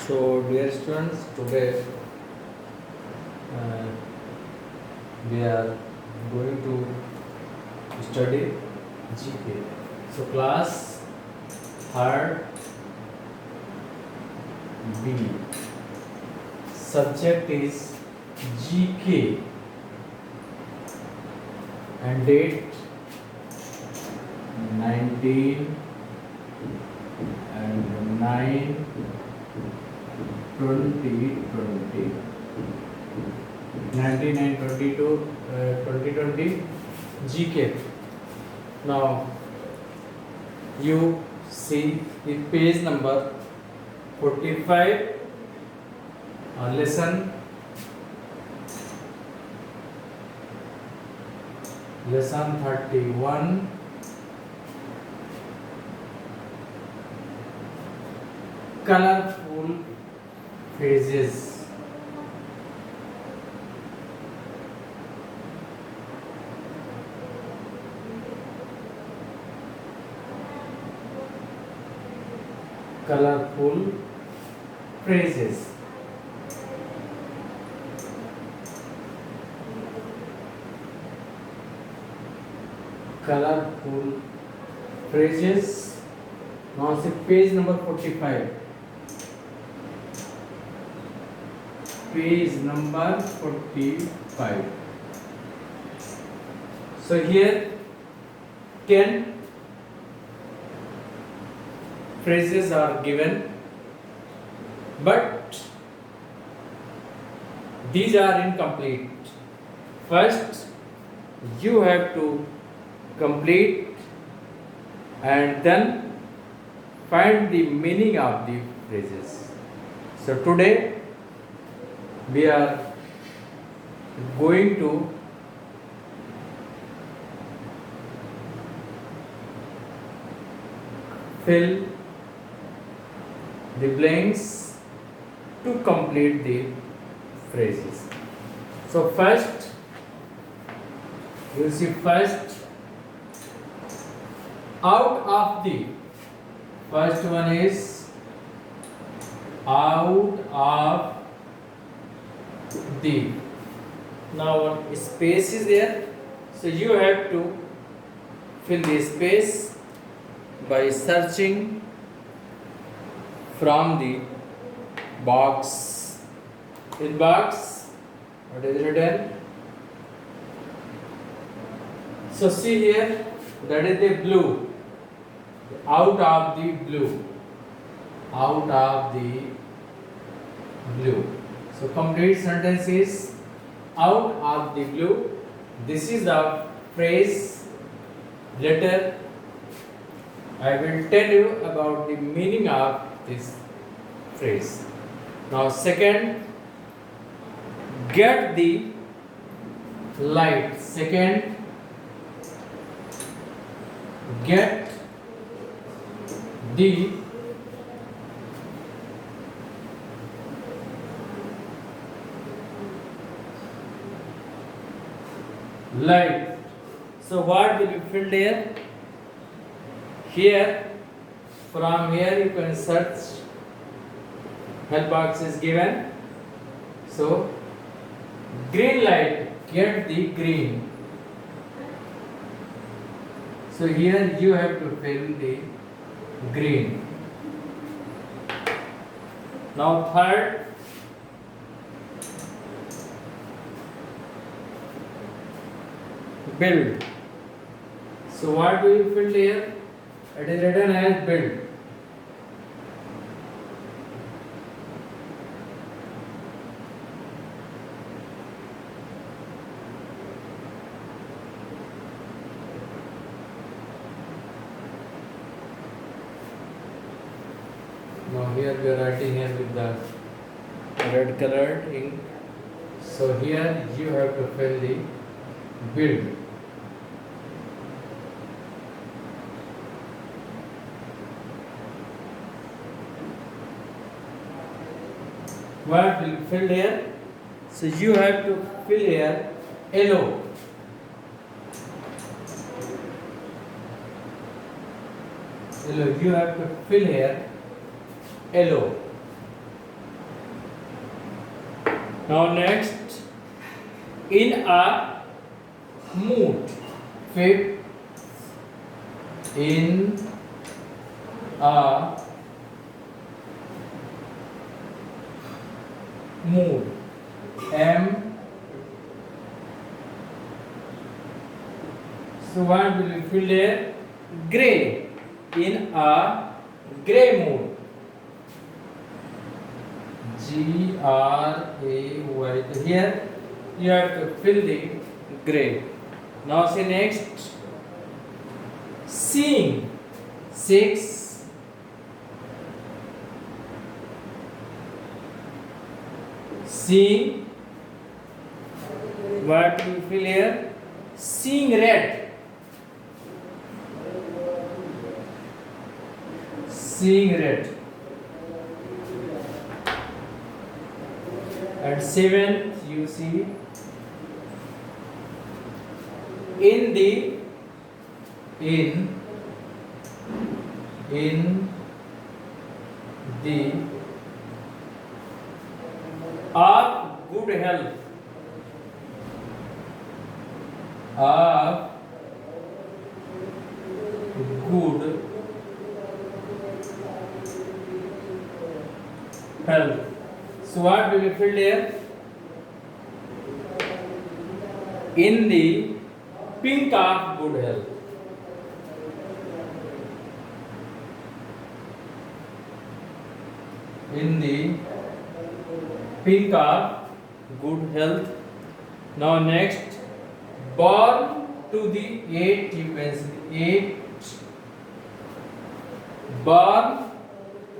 So, dear students, today uh, we are going to study GK. So, class third B. Subject is GK and date 19 and 9 2020. 19 and 22 2020 GK. Now you see the page number 45, lesson 31, colorful phrases. Colorful phrases. Colorful phrases. Now see page number 45. Page number 45. So here 10 phrases are given, but these are incomplete. First, you have to complete and then find the meaning of the phrases. So today we are going to fill the blanks to complete the phrases. So first, you see first, out of the, first one is out of the. Now one space is there, so you have to fill the space by searching from the box. In box, what is written? So see here, that is the blue. Out of the blue. Out of the blue. So complete sentence is out of the blue. This is the phrase. Later I will tell you about the meaning of this phrase. Now second, get the light. Second, get the light. So what will be filled here? Here, from here you can search. Help box is given. So green light, get the green. So here you have to fill the green. Now third, build. So what do you fill here? It is written as build. Now here we are writing here with the red colored ink. So here you have to fill the build. What will fill here? So you have to fill here yellow. Yellow. You have to fill here yellow. Now next, in a mood. Fifth, in a mood. M. So what will you fill there? Gray. In a gray mood. Gray. So here you have to fill the gray. Now say next. Seeing. 6. Seeing. What do you fill here? Seeing red. Seeing red. And 7th, you see in the of good health. Of good health. So what will you fill here? In the pink of good health. In the pink of good health. Now next, born to the 8, you can see 8. Born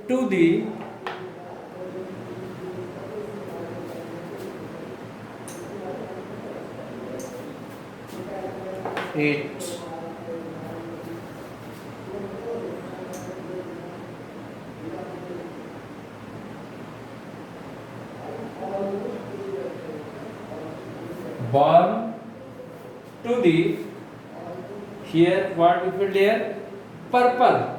to the 8. Born to the, here what we put here? Purple.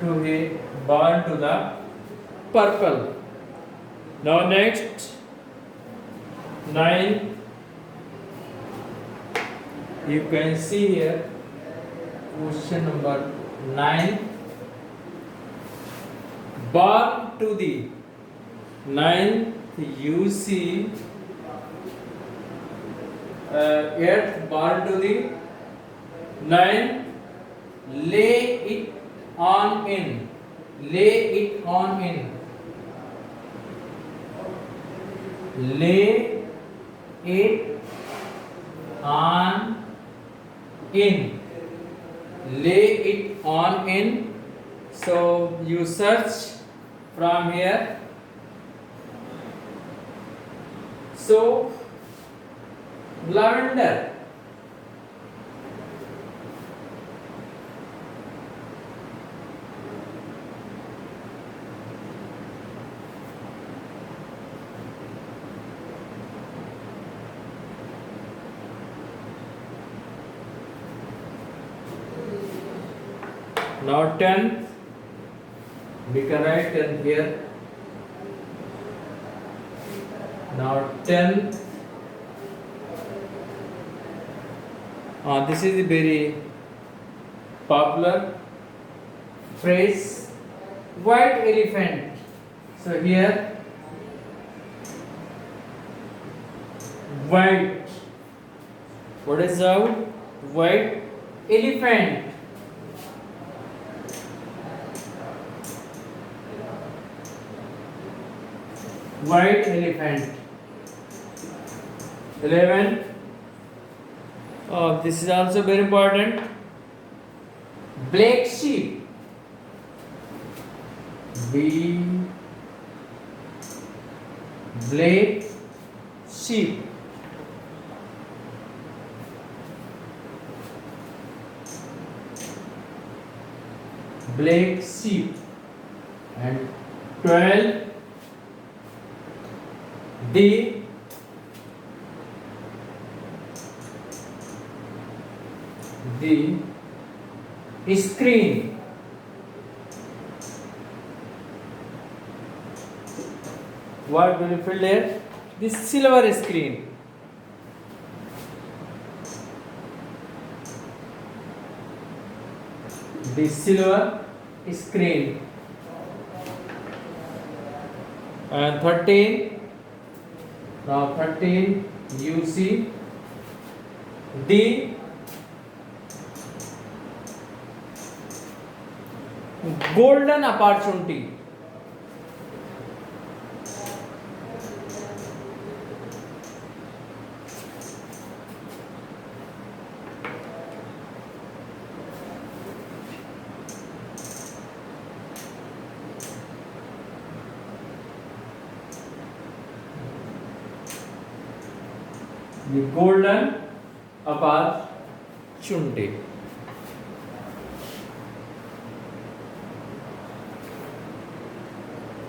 To be born to the purple. Now next, 9. You can see here question number 9. Born to the 9th, you see 8th, born to the 9th, lay it on in. Lay it on in. Lay it on in. Lay it on in. So you search from here. So lavender. Now 10th, we can write 10th here. Now 10th, this is a very popular phrase, white elephant. So here, white, what is out? White elephant. White elephant. 11. This is also very important. Black sheep. Black sheep. Black sheep. And 12. The screen. What will you fill there? The silver screen. The silver screen. And 13. Now 13 you see the golden opportunity. The golden opportunity.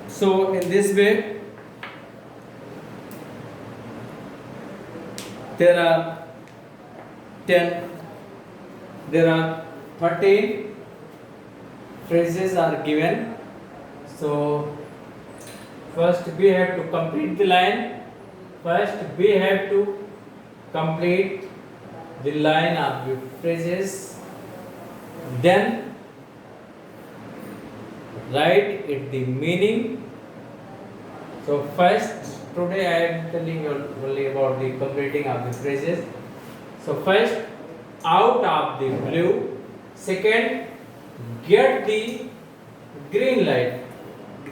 So in this way there are 10, there are 13 phrases are given. So first we have to complete the line. First we have to complete the line of the phrases, then write it the meaning. So first today I am telling you only about the completing of the phrases. So first, out of the blue. Second, get the green light.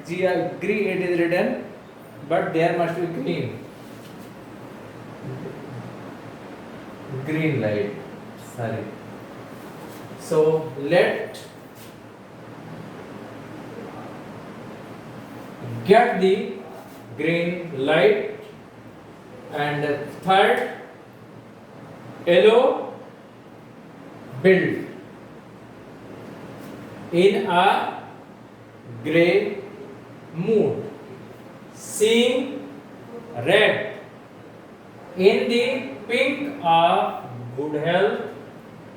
Green it is written, but there must be green. Green light. Sorry. So let get the green light. And third, yellow build in a grey mood, seeing red in the pink of good health,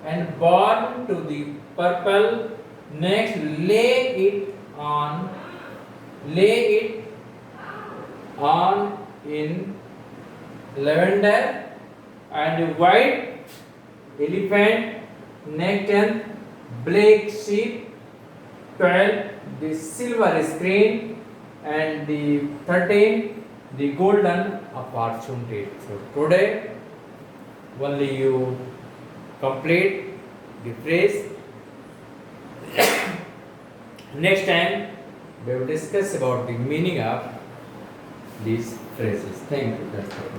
and born to the purple. Next, lay it on in lavender and white elephant. Next, 10 black sheep. 12 the silver screen, and the 13 the golden opportunity. So today only you complete the phrase. Next time we will discuss about the meaning of these phrases. Thank you. That's all.